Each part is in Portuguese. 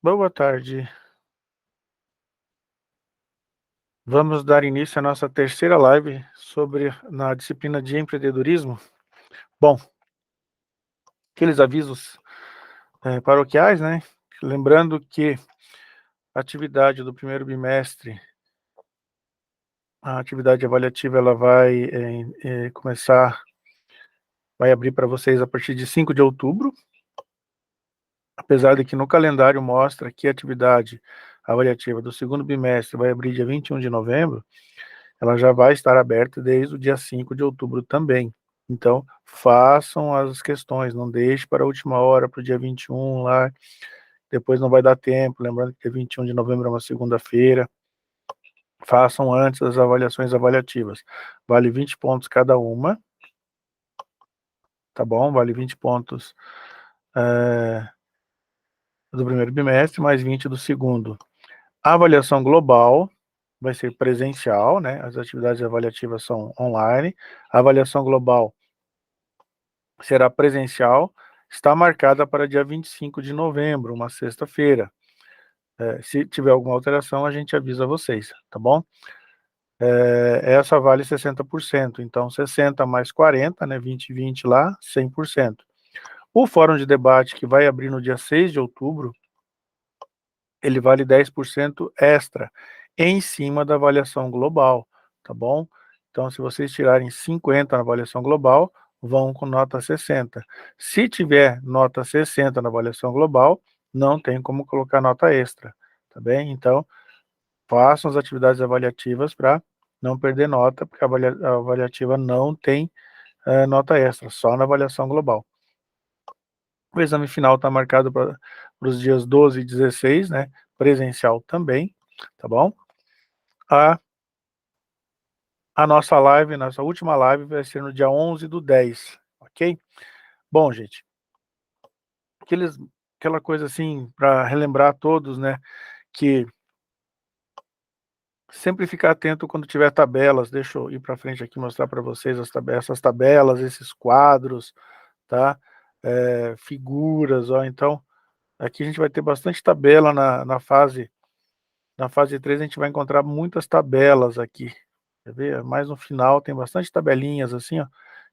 Boa tarde. Vamos dar início à nossa terceira live na disciplina de empreendedorismo. Bom, aqueles avisos paroquiais, né? Lembrando que a atividade do primeiro bimestre, a atividade avaliativa, ela vai vai abrir para vocês a partir de 5 de outubro, apesar de que no calendário mostra que a atividade avaliativa do segundo bimestre vai abrir dia 21 de novembro, ela já vai estar aberta desde o dia 5 de outubro também. Então, façam as questões, não deixe para a última hora, para o dia 21 lá, depois não vai dar tempo, lembrando que dia 21 de novembro é uma segunda-feira. Façam antes as avaliações avaliativas. Vale 20 pontos cada uma, tá bom? Vale 20 pontos do primeiro bimestre, mais 20 do segundo. A avaliação global vai ser presencial, né? As atividades avaliativas são online. A avaliação global será presencial, está marcada para dia 25 de novembro, uma sexta-feira. Se tiver alguma alteração, a gente avisa vocês, tá bom? Essa vale 60%, então 60 mais 40, né, 20 e 20 lá, 100%. O fórum de debate, que vai abrir no dia 6 de outubro, ele vale 10% extra, em cima da avaliação global, tá bom? Então, se vocês tirarem 50 na avaliação global, vão com nota 60. Se tiver nota 60 na avaliação global, não tem como colocar nota extra, tá bem? Então, façam as atividades avaliativas para não perder nota, porque a avaliativa não tem nota extra, só na avaliação global. O exame final está marcado para os dias 12 e 16, né? Presencial também, tá bom? A nossa última live vai ser no dia 11/10, ok? Bom, gente, aquela coisa assim, para relembrar a todos, né, que sempre ficar atento quando tiver tabelas. Deixa eu ir para frente aqui e mostrar para vocês essas tabelas, esses quadros, tá? Figuras, ó, então, aqui a gente vai ter bastante tabela na fase 3 a gente vai encontrar muitas tabelas aqui, quer ver? Mais no final tem bastante tabelinhas assim, ó.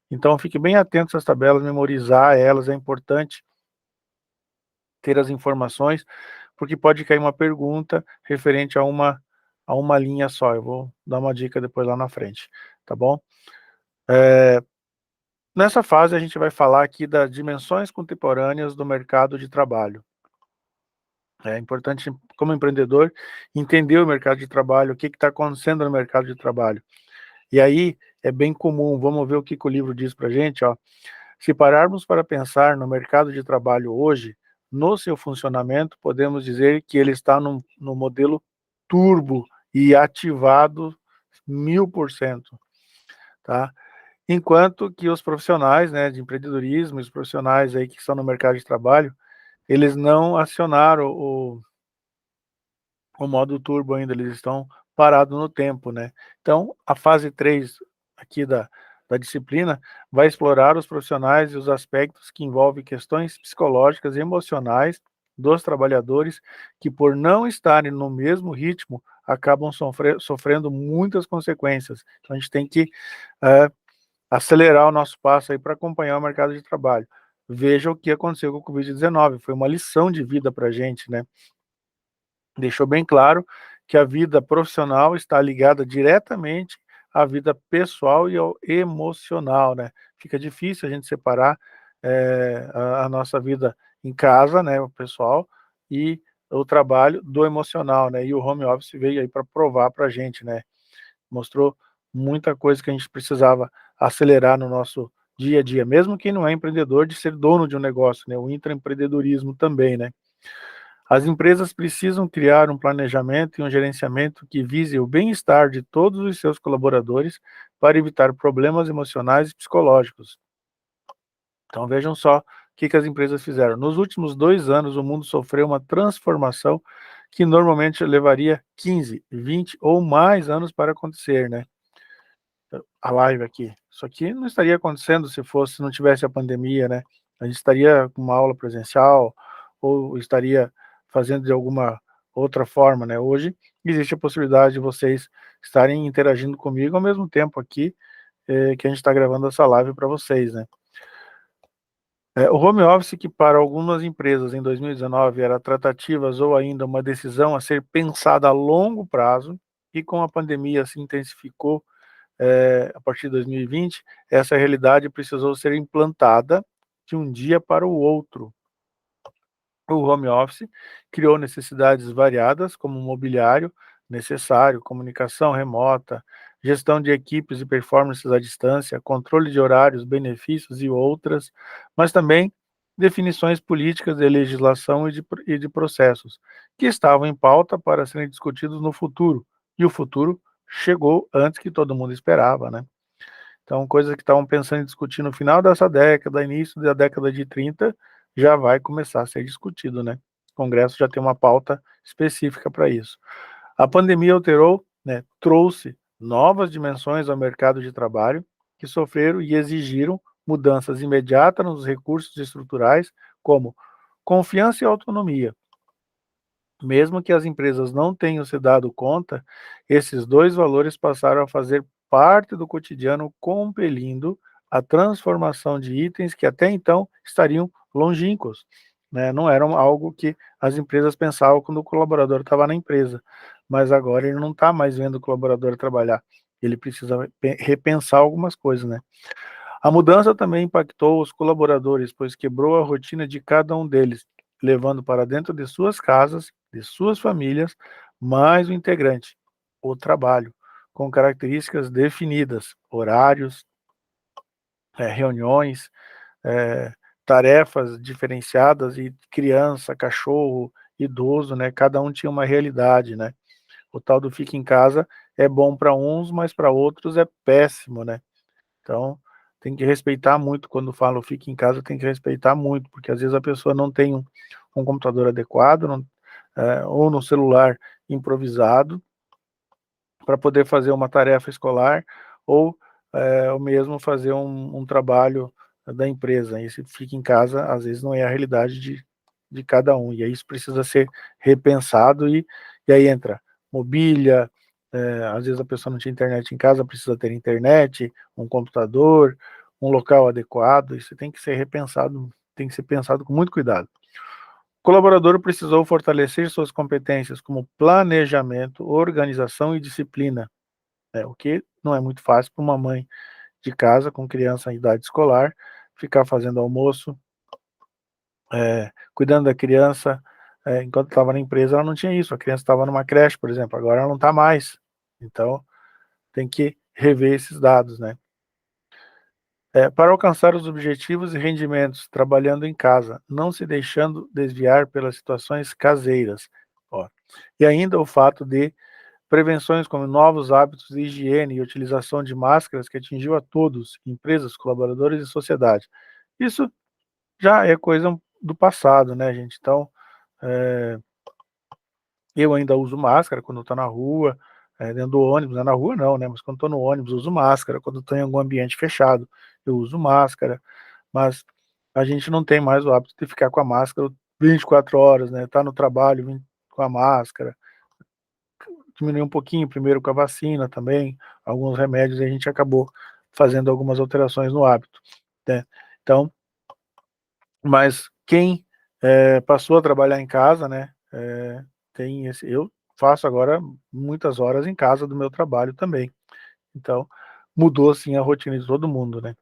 Então fique bem atento a essas tabelas, memorizar elas, é importante ter as informações, porque pode cair uma pergunta referente a uma linha só. Eu vou dar uma dica depois lá na frente, tá bom? Nessa fase a gente vai falar aqui das dimensões contemporâneas do mercado de trabalho. É importante, como empreendedor, entender o mercado de trabalho, o que está acontecendo no mercado de trabalho. E aí é bem comum, vamos ver o que o livro diz para a gente, ó. Se pararmos para pensar no mercado de trabalho hoje, no seu funcionamento, podemos dizer que ele está no modelo turbo e ativado 1000%, tá? Enquanto que os profissionais, né, de empreendedorismo, os profissionais aí que estão no mercado de trabalho, eles não acionaram o modo turbo ainda, eles estão parados no tempo, né? Então, a fase 3 aqui da disciplina vai explorar os profissionais e os aspectos que envolvem questões psicológicas e emocionais dos trabalhadores que, por não estarem no mesmo ritmo, acabam sofrendo muitas consequências. Então, a gente tem que acelerar o nosso passo aí para acompanhar o mercado de trabalho. Veja o que aconteceu com o Covid-19, foi uma lição de vida para a gente, né? Deixou bem claro que a vida profissional está ligada diretamente à vida pessoal e ao emocional, né? Fica difícil a gente separar a nossa vida em casa, né, o pessoal, e o trabalho do emocional, né? E o home office veio aí para provar para a gente, né? Mostrou muita coisa que a gente precisava acelerar no nosso dia a dia, mesmo quem não é empreendedor, de ser dono de um negócio, né? O intraempreendedorismo também, né? As empresas precisam criar um planejamento e um gerenciamento que vise o bem-estar de todos os seus colaboradores para evitar problemas emocionais e psicológicos. Então vejam só o que as empresas fizeram. Nos últimos 2 anos, o mundo sofreu uma transformação que normalmente levaria 15, 20 ou mais anos para acontecer, né? A live aqui. Isso aqui não estaria acontecendo se não tivesse a pandemia, né? A gente estaria com uma aula presencial ou estaria fazendo de alguma outra forma, né. Hoje existe a possibilidade de vocês estarem interagindo comigo ao mesmo tempo aqui, que a gente está gravando essa live para vocês, né. O home office, que para algumas empresas em 2019 era tratativas ou ainda uma decisão a ser pensada a longo prazo, e com a pandemia se intensificou, a partir de 2020, essa realidade precisou ser implantada de um dia para o outro. O home office criou necessidades variadas, como mobiliário necessário, comunicação remota, gestão de equipes e performances à distância, controle de horários, benefícios e outras, mas também definições políticas de legislação e de processos, que estavam em pauta para serem discutidos no futuro, e o futuro chegou antes que todo mundo esperava, né? Então, coisas que estavam pensando em discutir no final dessa década, início da década de 30, já vai começar a ser discutido, né. O Congresso já tem uma pauta específica para isso. A pandemia alterou, né, trouxe novas dimensões ao mercado de trabalho, que sofreram e exigiram mudanças imediatas nos recursos estruturais, como confiança e autonomia. Mesmo que as empresas não tenham se dado conta, esses 2 valores passaram a fazer parte do cotidiano, compelindo a transformação de itens que até então estariam longínquos, né, não eram algo que as empresas pensavam quando o colaborador estava na empresa, mas agora ele não está mais vendo o colaborador trabalhar, ele precisa repensar algumas coisas, né. A mudança também impactou os colaboradores, pois quebrou a rotina de cada um deles, levando para dentro de suas casas, de suas famílias, mais um integrante, o trabalho, com características definidas, horários, reuniões, eh, tarefas diferenciadas e criança, cachorro, idoso, né, cada um tinha uma realidade, né. O tal do fica em casa é bom para uns, mas para outros é péssimo, né. Então, tem que respeitar muito quando falo "fique em casa", tem que respeitar muito, porque às vezes a pessoa não tem um computador adequado, não ou no celular improvisado, para poder fazer uma tarefa escolar ou mesmo fazer um trabalho da empresa. Esse fica em casa, às vezes, não é a realidade de cada um, e aí isso precisa ser repensado e aí entra mobília, às vezes a pessoa não tinha internet em casa, precisa ter internet, um computador, um local adequado, isso tem que ser repensado, tem que ser pensado com muito cuidado. O colaborador precisou fortalecer suas competências como planejamento, organização e disciplina, o que não é muito fácil para uma mãe de casa com criança em idade escolar, ficar fazendo almoço, cuidando da criança, enquanto estava na empresa ela não tinha isso, a criança estava numa creche, por exemplo, agora ela não está mais, então tem que rever esses dados, né. Para alcançar os objetivos e rendimentos trabalhando em casa, não se deixando desviar pelas situações caseiras, ó. E ainda o fato de prevenções como novos hábitos de higiene e utilização de máscaras que atingiu a todos, empresas, colaboradores e sociedade. Isso já é coisa do passado, né, gente. Então, eh, eu ainda uso máscara quando estou na rua, dentro do ônibus, né, na rua não, né, mas quando estou no ônibus eu uso máscara, quando estou em algum ambiente fechado, eu uso máscara, mas a gente não tem mais o hábito de ficar com a máscara 24 horas, né, tá no trabalho com a máscara. Diminuiu um pouquinho, primeiro com a vacina também, alguns remédios, e a gente acabou fazendo algumas alterações no hábito, né. Então, mas quem, passou a trabalhar em casa, né, tem esse eu faço agora muitas horas em casa do meu trabalho também, então mudou sim a rotina de todo mundo, né.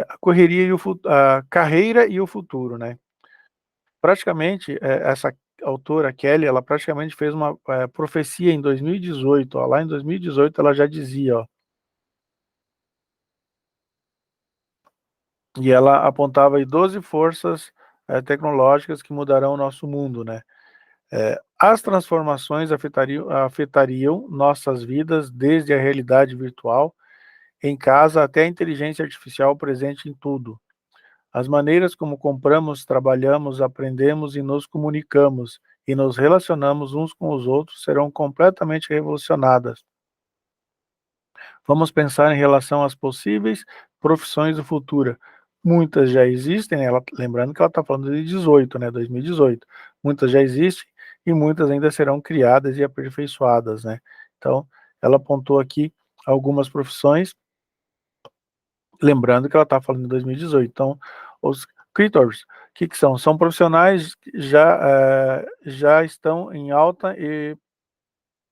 A correria e a carreira e o futuro, né. Praticamente, essa autora Kelly, ela praticamente fez uma, profecia em 2018, ó, lá em 2018 ela já dizia, ó, e ela apontava aí 12 forças, tecnológicas que mudarão o nosso mundo, né. As transformações afetariam nossas vidas desde a realidade virtual, em casa, até a inteligência artificial presente em tudo. As maneiras como compramos, trabalhamos, aprendemos e nos comunicamos e nos relacionamos uns com os outros serão completamente revolucionadas. Vamos pensar em relação às possíveis profissões do futuro. Muitas já existem, né, lembrando que ela está falando de 18, né, 2018. Muitas já existem e muitas ainda serão criadas e aperfeiçoadas, né. Então, ela apontou aqui algumas profissões, lembrando que ela está falando de 2018. Então, os Critors, o que são? São profissionais que já estão em alta e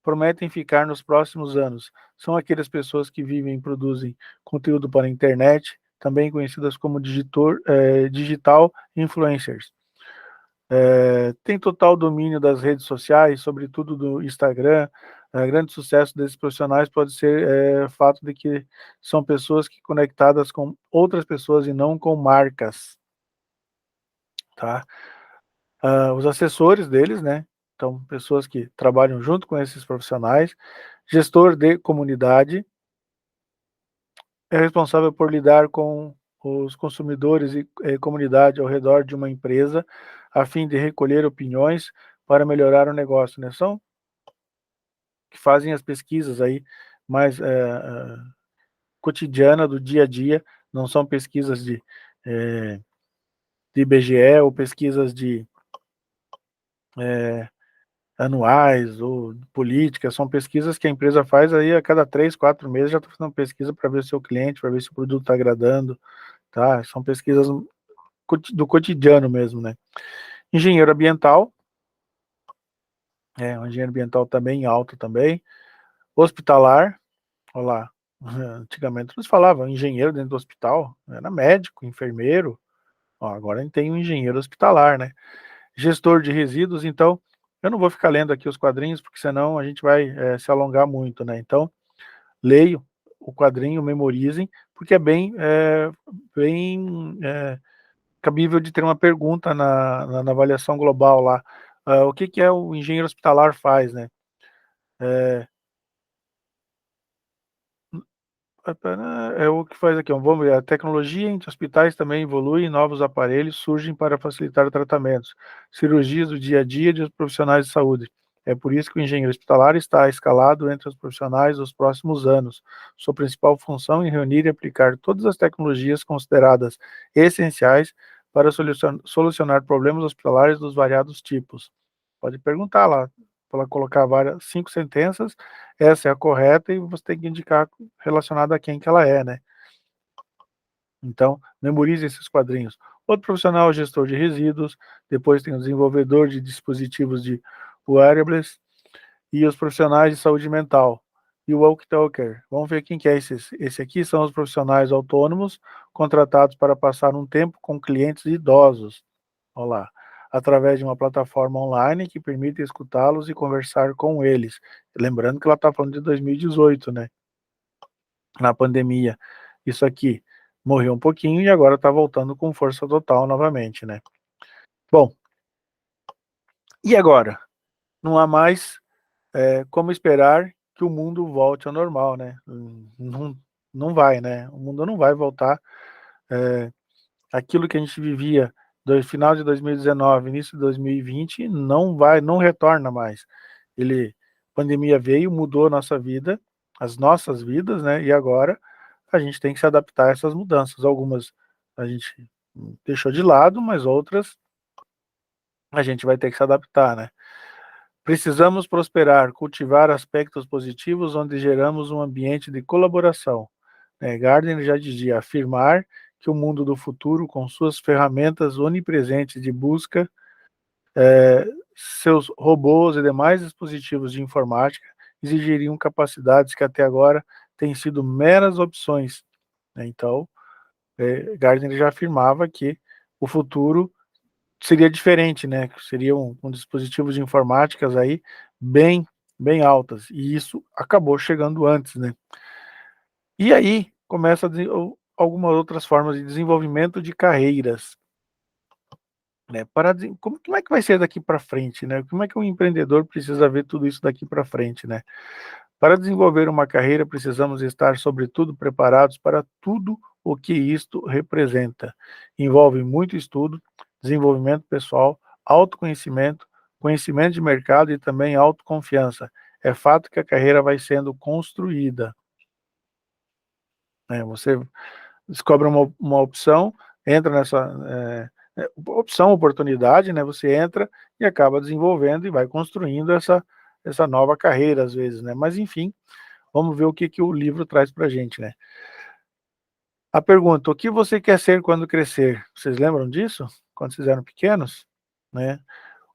prometem ficar nos próximos anos. São aquelas pessoas que vivem e produzem conteúdo para a internet, também conhecidas como digital influencers. Tem total domínio das redes sociais, sobretudo do Instagram. Grande sucesso desses profissionais pode ser fato de que são pessoas que conectadas com outras pessoas e não com marcas, tá? Os assessores deles, né? Então, pessoas que trabalham junto com esses profissionais. Gestor de comunidade é responsável por lidar com os consumidores e comunidade ao redor de uma empresa, a fim de recolher opiniões para melhorar o negócio, né? São que fazem as pesquisas aí mais cotidiana do dia a dia, não são pesquisas de IBGE ou pesquisas de anuais ou políticas, são pesquisas que a empresa faz aí a cada 3, 4 meses, já está fazendo pesquisa para ver o seu cliente, para ver se o produto está agradando, tá? São pesquisas do cotidiano mesmo, né? Engenheiro ambiental, um engenheiro ambiental também alto também. Hospitalar, olha lá, antigamente eles falavam engenheiro dentro do hospital, era médico, enfermeiro, ó, agora a gente tem um engenheiro hospitalar, né? Gestor de resíduos, então, eu não vou ficar lendo aqui os quadrinhos, porque senão a gente vai se alongar muito, né? Então, leio o quadrinho, memorizem, porque é bem cabível de ter uma pergunta na avaliação global lá. O que é o engenheiro hospitalar faz, né? É o que faz aqui, ó, vamos ver, a tecnologia entre hospitais também evolui, novos aparelhos surgem para facilitar tratamentos, cirurgias do dia a dia dos profissionais de saúde. É por isso que o engenheiro hospitalar está escalado entre os profissionais dos próximos anos. Sua principal função é reunir e aplicar todas as tecnologias consideradas essenciais para solucionar problemas hospitalares dos variados tipos. Pode perguntar lá, para colocar 5 sentenças, essa é a correta e você tem que indicar relacionado a quem que ela é, né? Então, memorize esses quadrinhos. Outro profissional é o gestor de resíduos, depois tem o desenvolvedor de dispositivos de wearables e os profissionais de saúde mental. E o walkie talker. Vamos ver quem que é esses. Esse aqui são os profissionais autônomos contratados para passar um tempo com clientes idosos. Olha lá. Através de uma plataforma online que permite escutá-los e conversar com eles. Lembrando que ela está falando de 2018, né? Na pandemia. Isso aqui morreu um pouquinho e agora está voltando com força total novamente, né? Bom, e agora? Não há mais como esperar que o mundo volte ao normal, né? Não, não vai, né? O mundo não vai voltar. Aquilo que a gente vivia do final de 2019, início de 2020, não retorna mais. A pandemia veio, mudou a nossa vida, as nossas vidas, né? E agora a gente tem que se adaptar a essas mudanças. Algumas a gente deixou de lado, mas outras a gente vai ter que se adaptar, né? Precisamos prosperar, cultivar aspectos positivos onde geramos um ambiente de colaboração. Gardner já dizia, afirmar que o mundo do futuro, com suas ferramentas onipresentes de busca, seus robôs e demais dispositivos de informática, exigiriam capacidades que até agora têm sido meras opções. Então, Gardner já afirmava que o futuro seria diferente, né? Seriam dispositivos de informáticas aí bem altas, e isso acabou chegando antes, né? E aí começa algumas outras formas de desenvolvimento de carreiras, né? Como é que vai ser daqui para frente, né? Como é que um empreendedor precisa ver tudo isso daqui para frente, né? Para desenvolver uma carreira, precisamos estar, sobretudo, preparados para tudo o que isto representa. Envolve muito estudo, desenvolvimento pessoal, autoconhecimento, conhecimento de mercado e também autoconfiança. É fato que a carreira vai sendo construída, né? Você descobre uma opção, entra nessa opção, oportunidade, né? Você entra e acaba desenvolvendo e vai construindo essa nova carreira, às vezes, né? Mas, enfim, vamos ver o que o livro traz para a gente, né? A pergunta: o que você quer ser quando crescer? Vocês lembram disso? Quando vocês eram pequenos? Né?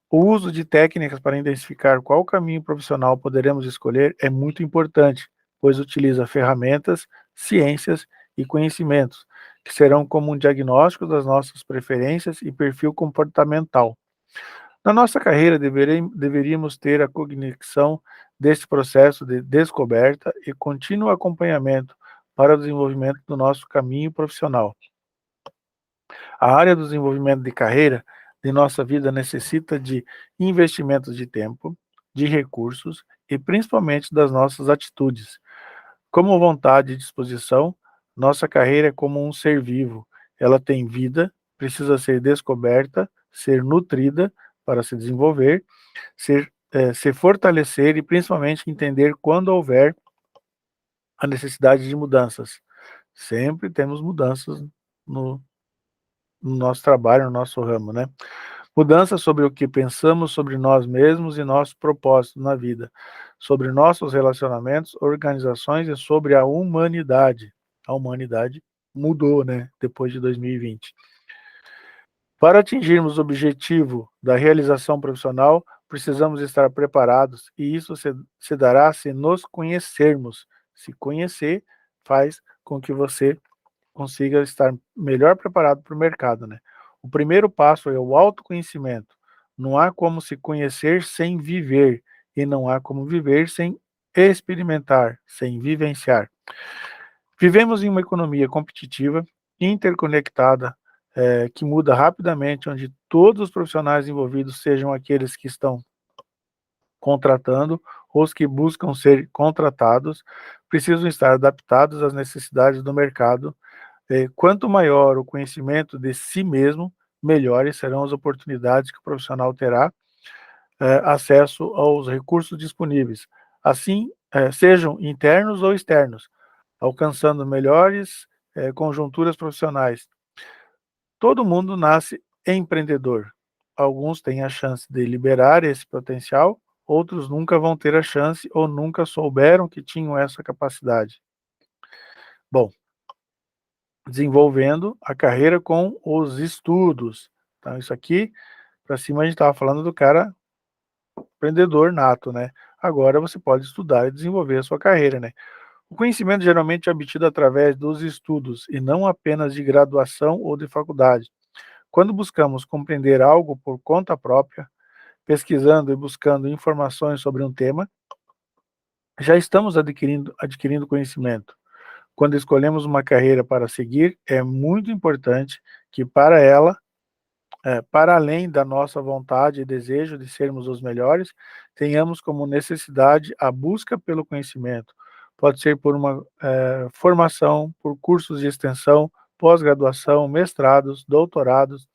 O uso de técnicas para identificar qual caminho profissional poderemos escolher é muito importante, pois utiliza ferramentas, ciências e conhecimentos, que serão como um diagnóstico das nossas preferências e perfil comportamental. Na nossa carreira, deveríamos ter a cognição desse processo de descoberta e contínuo acompanhamento para o desenvolvimento do nosso caminho profissional. A área do desenvolvimento de carreira de nossa vida necessita de investimentos de tempo, de recursos e principalmente das nossas atitudes. Como vontade e disposição, nossa carreira é como um ser vivo. Ela tem vida, precisa ser descoberta, ser nutrida para se desenvolver, se fortalecer e principalmente entender quando houver a necessidade de mudanças. Sempre temos mudanças no, no nosso trabalho, no nosso ramo, né? Mudanças sobre o que pensamos sobre nós mesmos e nosso propósito na vida, sobre nossos relacionamentos, organizações e sobre a humanidade. A humanidade mudou, né, depois de 2020. Para atingirmos o objetivo da realização profissional, precisamos estar preparados e isso se dará se nos conhecermos. Se conhecer faz com que você consiga estar melhor preparado para o mercado, né? O primeiro passo é o autoconhecimento. Não há como se conhecer sem viver, e não há como viver sem experimentar, sem vivenciar. Vivemos em uma economia competitiva, interconectada, que muda rapidamente, onde todos os profissionais envolvidos, sejam aqueles que estão contratando ou os que buscam ser contratados, precisam estar adaptados às necessidades do mercado. Quanto maior o conhecimento de si mesmo, melhores serão as oportunidades que o profissional terá acesso aos recursos disponíveis, assim, sejam internos ou externos, alcançando melhores conjunturas profissionais. Todo mundo nasce empreendedor. Alguns têm a chance de liberar esse potencial, outros nunca vão ter a chance ou nunca souberam que tinham essa capacidade. Bom, desenvolvendo a carreira com os estudos. Então, isso aqui, para cima, a gente estava falando do cara empreendedor nato, né? Agora você pode estudar e desenvolver a sua carreira, né? O conhecimento geralmente é obtido através dos estudos e não apenas de graduação ou de faculdade. Quando buscamos compreender algo por conta própria, pesquisando e buscando informações sobre um tema, já estamos adquirindo conhecimento. Quando escolhemos uma carreira para seguir, é muito importante que para ela, para além da nossa vontade e desejo de sermos os melhores, tenhamos como necessidade a busca pelo conhecimento. Pode ser por uma formação, por cursos de extensão, pós-graduação, mestrados, doutorados,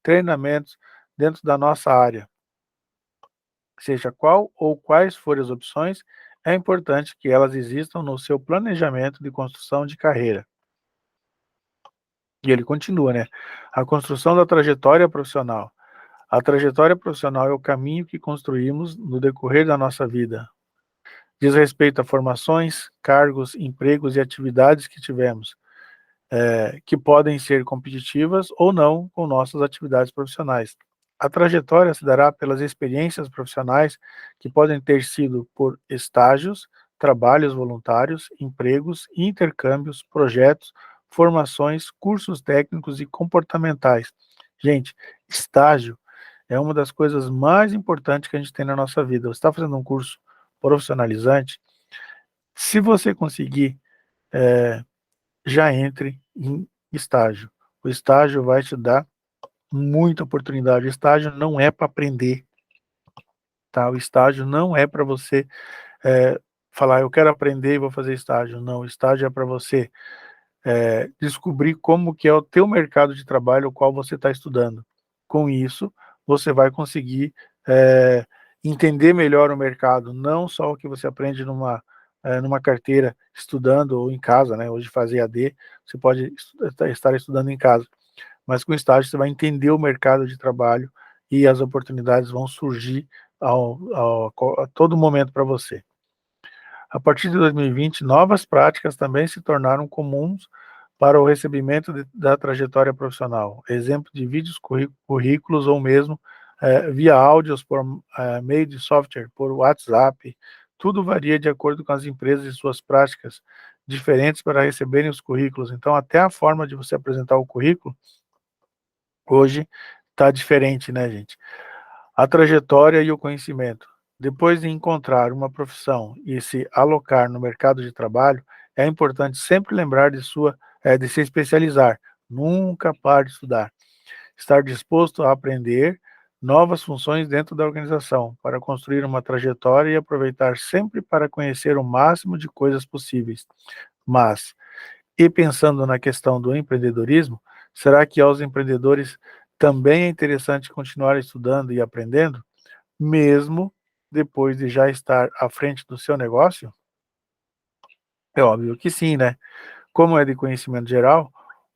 treinamentos dentro da nossa área. Seja qual ou quais forem as opções, é importante que elas existam no seu planejamento de construção de carreira. E ele continua, né? A construção da trajetória profissional. A trajetória profissional é o caminho que construímos no decorrer da nossa vida. Diz respeito a formações, cargos, empregos e atividades que tivemos, que podem ser competitivas ou não com nossas atividades profissionais. A trajetória se dará pelas experiências profissionais que podem ter sido por estágios, trabalhos voluntários, empregos, intercâmbios, projetos, formações, cursos técnicos e comportamentais. Gente, estágio é uma das coisas mais importantes que a gente tem na nossa vida. Você está fazendo um curso profissionalizante, se você conseguir, já entre em estágio. O estágio vai te dar muita oportunidade. O estágio não é para aprender, tá? O estágio não é para você falar, eu quero aprender e vou fazer estágio. Não, o estágio é para você descobrir como que é o teu mercado de trabalho, o qual você está estudando. Com isso, você vai conseguir entender melhor o mercado, não só o que você aprende numa carteira estudando ou em casa, né? Hoje fazer AD, você pode estar estudando em casa, mas com estágio você vai entender o mercado de trabalho e as oportunidades vão surgir a todo momento para você. A partir de 2020, novas práticas também se tornaram comuns para o recebimento da trajetória profissional. Exemplo de vídeos, currículos ou mesmo via áudios por meio de software, por WhatsApp. Tudo varia de acordo com as empresas e suas práticas diferentes para receberem os currículos. Então, até a forma de você apresentar o currículo hoje está diferente, né, gente? A trajetória e o conhecimento. Depois de encontrar uma profissão e se alocar no mercado de trabalho, é importante sempre lembrar de se especializar. Nunca pare de estudar. Estar disposto a aprender novas funções dentro da organização, para construir uma trajetória e aproveitar sempre para conhecer o máximo de coisas possíveis. Mas, e pensando na questão do empreendedorismo, será que aos empreendedores também é interessante continuar estudando e aprendendo? Mesmo depois de já estar à frente do seu negócio? É óbvio que sim, né? Como é de conhecimento geral,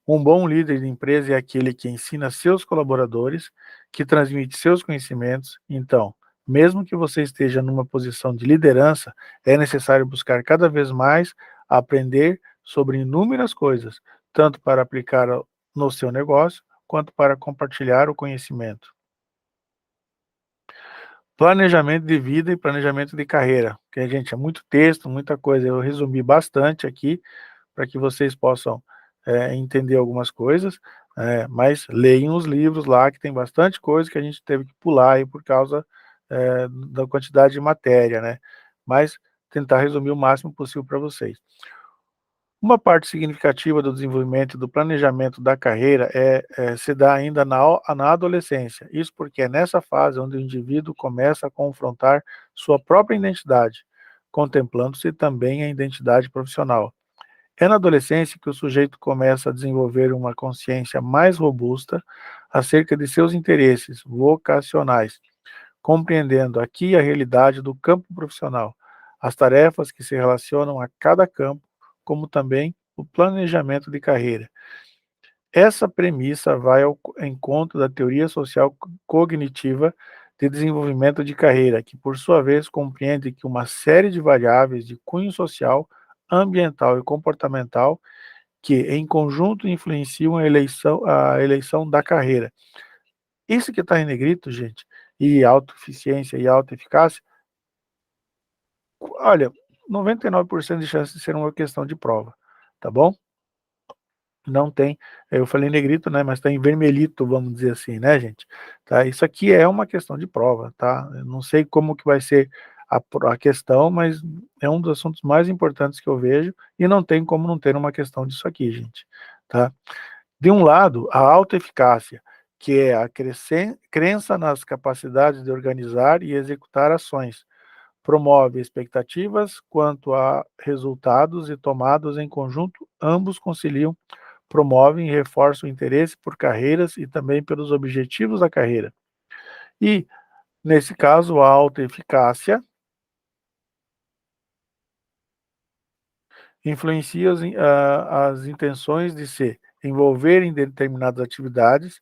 um bom líder de empresa é aquele que ensina seus colaboradores, que transmite seus conhecimentos. Então, mesmo que você esteja numa posição de liderança, é necessário buscar cada vez mais aprender sobre inúmeras coisas, tanto para aplicar no seu negócio, quanto para compartilhar o conhecimento. Planejamento de vida e planejamento de carreira, porque, gente, é muito texto, muita coisa. Eu resumi bastante aqui para que vocês possam entender algumas coisas, mas leiam os livros lá, que tem bastante coisa que a gente teve que pular aí por causa da quantidade de matéria, né? Mas tentar resumir o máximo possível para vocês. Uma parte significativa do desenvolvimento e do planejamento da carreira se dá ainda na adolescência. Isso porque é nessa fase onde o indivíduo começa a confrontar sua própria identidade, contemplando-se também a identidade profissional. É na adolescência que o sujeito começa a desenvolver uma consciência mais robusta acerca de seus interesses vocacionais, compreendendo aqui a realidade do campo profissional, as tarefas que se relacionam a cada campo, como também o planejamento de carreira. Essa premissa vai ao encontro da teoria social cognitiva de desenvolvimento de carreira, que por sua vez compreende que uma série de variáveis de cunho social, ambiental e comportamental que em conjunto influenciam a eleição da carreira. Isso que está em negrito, gente, e autoeficiência e autoeficácia, olha, 99% de chance de ser uma questão de prova, tá bom? Não tem, eu falei negrito, né, mas está em vermelhito, vamos dizer assim, né, gente? Tá, isso aqui é uma questão de prova, tá? Eu não sei como que vai ser a questão, mas é um dos assuntos mais importantes que eu vejo e não tem como não ter uma questão disso aqui, gente, tá? De um lado, a autoeficácia, que é a crença nas capacidades de organizar e executar ações, promove expectativas quanto a resultados e tomados em conjunto, ambos conciliam, promovem e reforçam o interesse por carreiras e também pelos objetivos da carreira. E, nesse caso, a autoeficácia influencia as intenções de se envolver em determinadas atividades.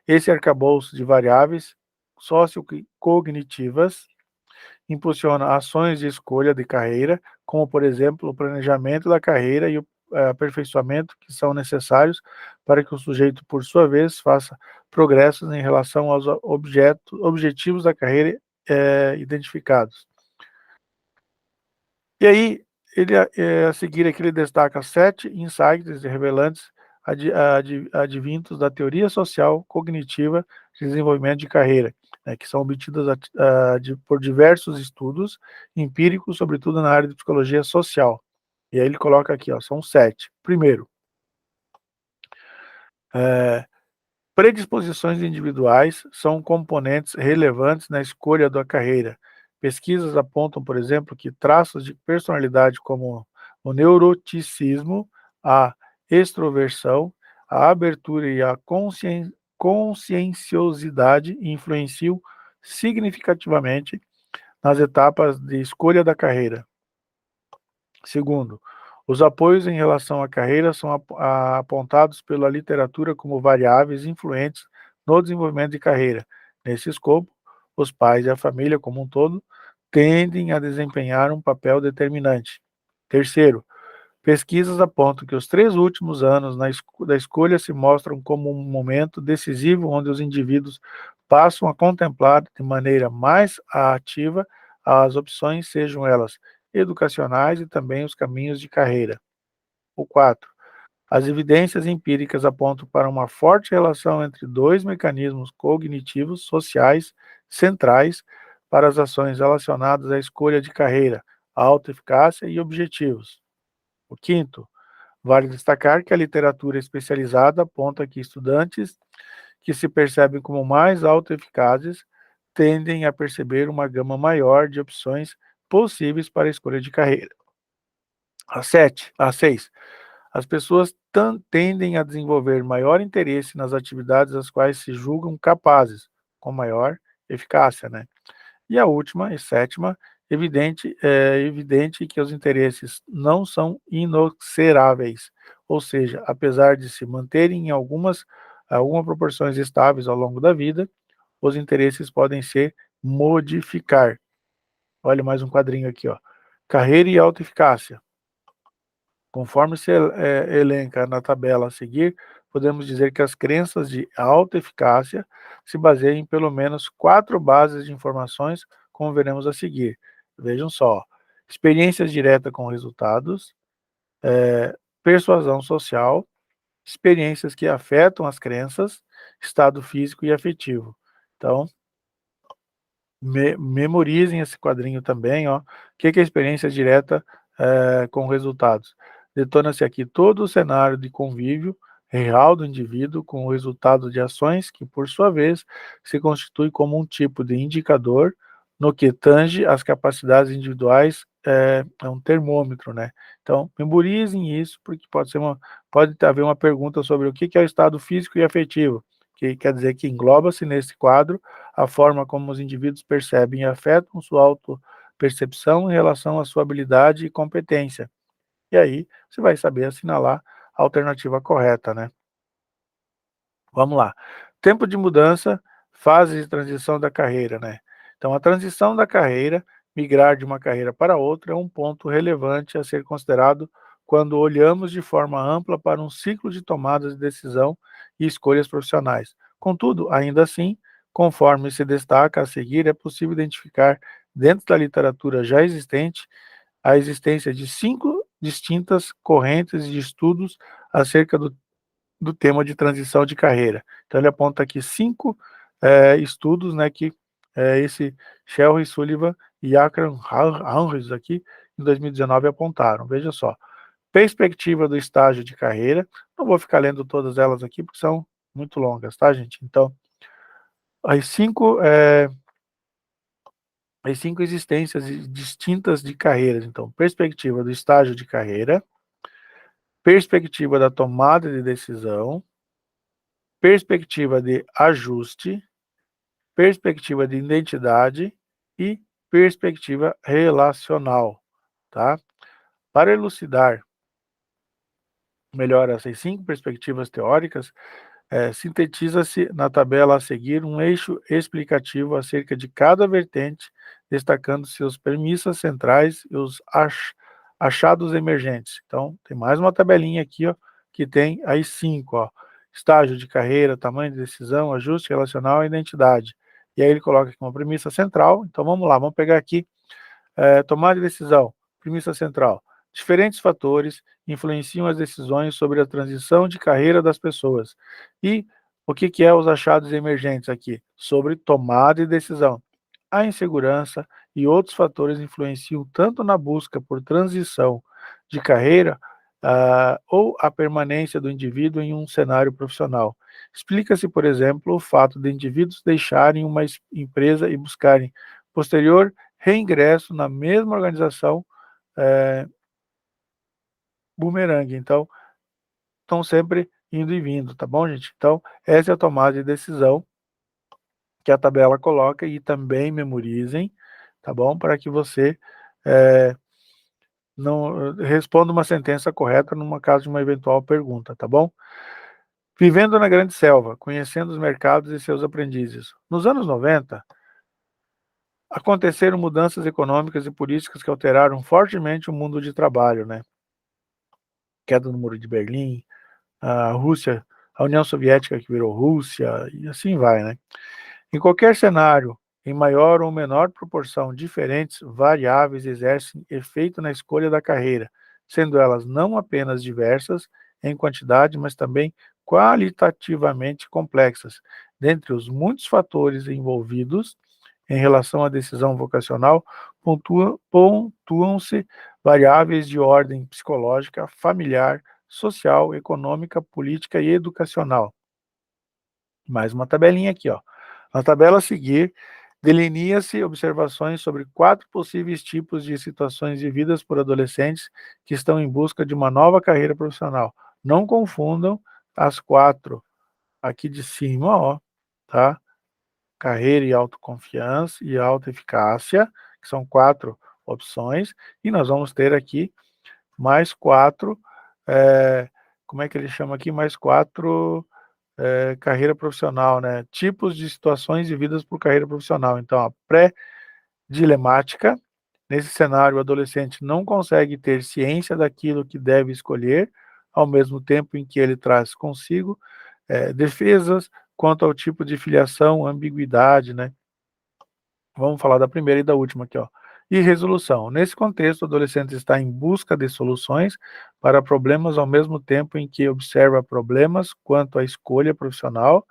Esse arcabouço de variáveis sociocognitivas impulsiona ações de escolha de carreira, como, por exemplo, o planejamento da carreira e o aperfeiçoamento que são necessários para que o sujeito, por sua vez, faça progressos em relação aos objetivos da carreira identificados. E aí, a seguir aqui, ele destaca 7 insights revelantes advindos da teoria social cognitiva de desenvolvimento de carreira, né, que são obtidas por diversos estudos empíricos, sobretudo na área de psicologia social. E aí ele coloca aqui, ó, são 7. Primeiro, predisposições individuais são componentes relevantes na escolha da carreira. Pesquisas apontam, por exemplo, que traços de personalidade como o neuroticismo, a extroversão, a abertura e a conscienciosidade influenciam significativamente nas etapas de escolha da carreira. Segundo, Os apoios em relação à carreira são apontados pela literatura como variáveis influentes no desenvolvimento de carreira. Nesse escopo, os pais e a família como um todo tendem a desempenhar um papel determinante. Terceiro, pesquisas apontam que os 3 últimos anos da escolha se mostram como um momento decisivo onde os indivíduos passam a contemplar de maneira mais ativa as opções, sejam elas educacionais e também os caminhos de carreira. O 4. As evidências empíricas apontam para uma forte relação entre dois mecanismos cognitivos sociais centrais para as ações relacionadas à escolha de carreira, autoeficácia e objetivos. O 5º, vale destacar que a literatura especializada aponta que estudantes que se percebem como mais autoeficazes tendem a perceber uma gama maior de opções possíveis para a escolha de carreira. A 6. As pessoas tendem a desenvolver maior interesse nas atividades às quais se julgam capazes, com maior eficácia, né? E a última, e sétima, evidente que os interesses não são inexoráveis, ou seja, apesar de se manterem em algumas proporções estáveis ao longo da vida, os interesses podem se modificar. Olha mais um quadrinho aqui, ó. Carreira e autoeficácia. Conforme se elenca na tabela a seguir, podemos dizer que as crenças de autoeficácia se baseiam em pelo menos 4 bases de informações, como veremos a seguir. Vejam só: experiências diretas com resultados, persuasão social, experiências que afetam as crenças, estado físico e afetivo. Então, memorizem esse quadrinho também, ó. O que é experiência direta com resultados? Detona-se aqui todo o cenário de convívio real do indivíduo com o resultado de ações que, por sua vez, se constitui como um tipo de indicador no que tange as capacidades individuais, é um termômetro, né? Então, memorizem isso, porque pode haver uma pergunta sobre o que é o estado físico e afetivo, que quer dizer que engloba-se nesse quadro a forma como os indivíduos percebem e afetam sua autopercepção em relação à sua habilidade e competência. E aí, você vai saber assinalar a alternativa correta, né? Vamos lá. Tempo de mudança, fase de transição da carreira, né? Então, a transição da carreira, migrar de uma carreira para outra, é um ponto relevante a ser considerado quando olhamos de forma ampla para um ciclo de tomadas de decisão e escolhas profissionais. Contudo, ainda assim, conforme se destaca a seguir, é possível identificar, dentro da literatura já existente, a existência de 5 distintas correntes de estudos acerca do tema de transição de carreira. Então ele aponta aqui 5 estudos, né, que esse Shelby Sullivan e Akram Harris aqui, em 2019, apontaram. Veja só: perspectiva do estágio de carreira. Não vou ficar lendo todas elas aqui, porque são muito longas, tá, gente? Então, as 5 existências distintas de carreiras. Então, perspectiva do estágio de carreira, perspectiva da tomada de decisão, perspectiva de ajuste, perspectiva de identidade e perspectiva relacional, tá? Para elucidar melhor essas 5 perspectivas teóricas, sintetiza-se na tabela a seguir um eixo explicativo acerca de cada vertente, destacando seus premissas centrais e os achados emergentes. Então, tem mais uma tabelinha aqui, ó, que tem as 5, ó: estágio de carreira, tamanho de decisão, ajuste relacional e identidade. E aí ele coloca aqui uma premissa central. Então vamos lá, vamos pegar aqui tomada de decisão, premissa central. Diferentes fatores influenciam as decisões sobre a transição de carreira das pessoas. E o que é os achados emergentes aqui? Sobre tomada de decisão. A insegurança e outros fatores influenciam tanto na busca por transição de carreira ou a permanência do indivíduo em um cenário profissional. Explica-se, por exemplo, o fato de indivíduos deixarem uma empresa e buscarem posterior reingresso na mesma organização, bumerangue. Então, estão sempre indo e vindo, tá bom, gente? Então, essa é a tomada de decisão que a tabela coloca, e também memorizem, tá bom? Para que você não responda uma sentença correta numa caso de uma eventual pergunta, tá bom? Vivendo na grande selva, conhecendo os mercados e seus aprendizes. Nos anos 90, aconteceram mudanças econômicas e políticas que alteraram fortemente o mundo de trabalho, né? Queda do Muro de Berlim, a Rússia, a União Soviética que virou Rússia, e assim vai, né? Em qualquer cenário, em maior ou menor proporção, diferentes variáveis exercem efeito na escolha da carreira, sendo elas não apenas diversas em quantidade, mas também qualitativamente complexas. Dentre os muitos fatores envolvidos em relação à decisão vocacional, pontuam-se variáveis de ordem psicológica, familiar, social, econômica, política e educacional. Mais uma tabelinha aqui, ó. Na tabela a seguir, delinea-se observações sobre 4 possíveis tipos de situações vividas por adolescentes que estão em busca de uma nova carreira profissional. Não confundam as 4 aqui de cima, ó, tá? Carreira e autoconfiança e autoeficácia, que são 4 opções, e nós vamos ter aqui mais 4, como é que ele chama aqui? Mais 4 carreira profissional, né? Tipos de situações vividas por carreira profissional. Então, a pré-dilemática, nesse cenário, o adolescente não consegue ter ciência daquilo que deve escolher, ao mesmo tempo em que ele traz consigo defesas quanto ao tipo de filiação, ambiguidade, né? Vamos falar da primeira e da última aqui, ó. E resolução. Nesse contexto, o adolescente está em busca de soluções para problemas ao mesmo tempo em que observa problemas quanto à escolha profissional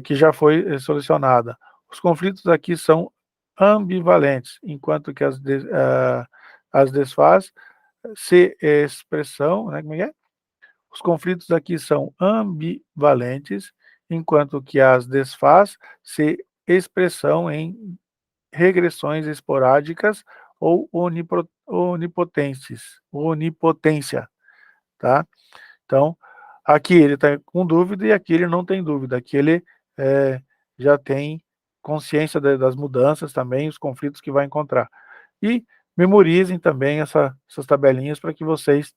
que já foi solucionada. Os conflitos aqui são ambivalentes, enquanto que as desfaz se expressão, né, como é que é? Os conflitos aqui são ambivalentes, enquanto que as desfaz se expressão em regressões esporádicas ou onipotência, tá? Então, aqui ele está com dúvida e aqui ele não tem dúvida. Aqui ele já tem consciência das mudanças também, os conflitos que vai encontrar. E memorizem também essas tabelinhas para que vocês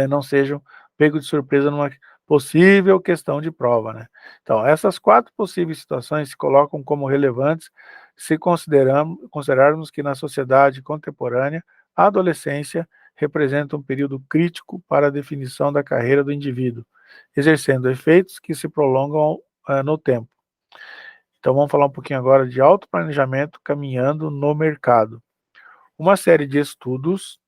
não sejam pegos de surpresa numa possível questão de prova, né? Então, essas 4 possíveis situações se colocam como relevantes se considerarmos que na sociedade contemporânea, a adolescência representa um período crítico para a definição da carreira do indivíduo, exercendo efeitos que se prolongam no tempo. Então, vamos falar um pouquinho agora de autoplanejamento caminhando no mercado. Uma série de estudos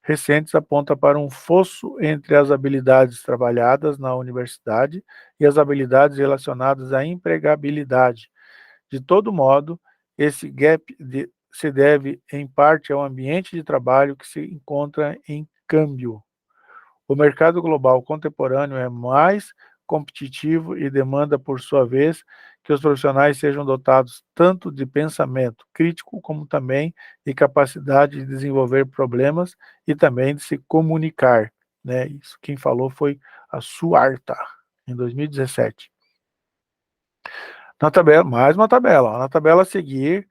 recentes aponta para um fosso entre as habilidades trabalhadas na universidade e as habilidades relacionadas à empregabilidade. De todo modo, esse gap se deve, em parte, ao ambiente de trabalho que se encontra em câmbio. O mercado global contemporâneo é mais competitivo e demanda, por sua vez, que os profissionais sejam dotados tanto de pensamento crítico como também de capacidade de desenvolver problemas e também de se comunicar, né? Isso quem falou foi a Suarta, em 2017. Na tabela, mais uma tabela. Ó, na tabela a seguir,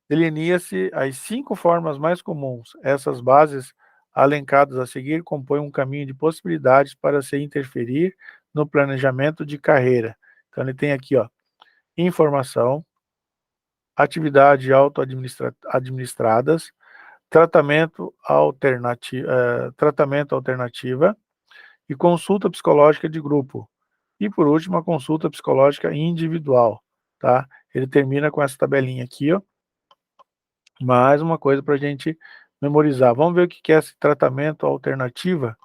delinea-se as 5 formas mais comuns. Essas bases alencadas a seguir compõem um caminho de possibilidades para se interferir no planejamento de carreira. Então, ele tem aqui, ó, informação, atividade auto-administradas, tratamento alternativa e consulta psicológica de grupo. E, por último, a consulta psicológica individual, tá? Ele termina com essa tabelinha aqui, ó. Mais uma coisa para a gente memorizar. Vamos ver o que é esse tratamento alternativa.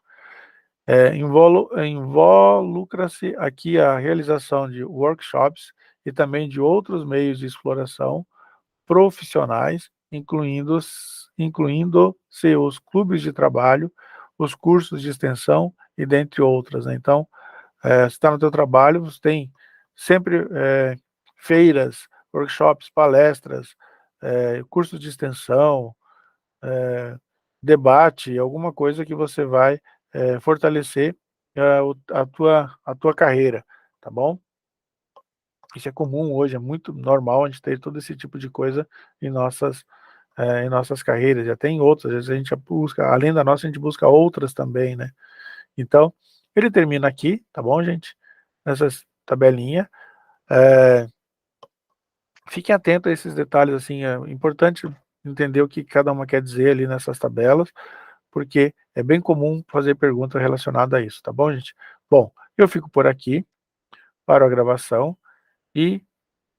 Involucra-se aqui a realização de workshops e também de outros meios de exploração profissionais, incluindo-se os clubes de trabalho, os cursos de extensão e dentre outras, né? Então, se está no teu trabalho, você tem sempre feiras, workshops, palestras, cursos de extensão, debate, alguma coisa que você vai fortalecer a tua carreira, tá bom? Isso é comum hoje, é muito normal a gente ter todo esse tipo de coisa em nossas em nossas carreiras, já tem outras, às vezes a gente busca, além da nossa, a gente busca outras também, né? Então, ele termina aqui, tá bom, gente? Nessas tabelinha. Fiquem atentos a esses detalhes, assim, é importante entender o que cada uma quer dizer ali nessas tabelas, porque é bem comum fazer pergunta relacionada a isso, tá bom, gente? Bom, eu fico por aqui para a gravação e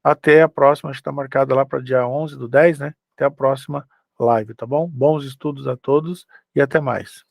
até a próxima, acho que está marcada lá para dia 11/10, né? Até a próxima live, tá bom? Bons estudos a todos e até mais.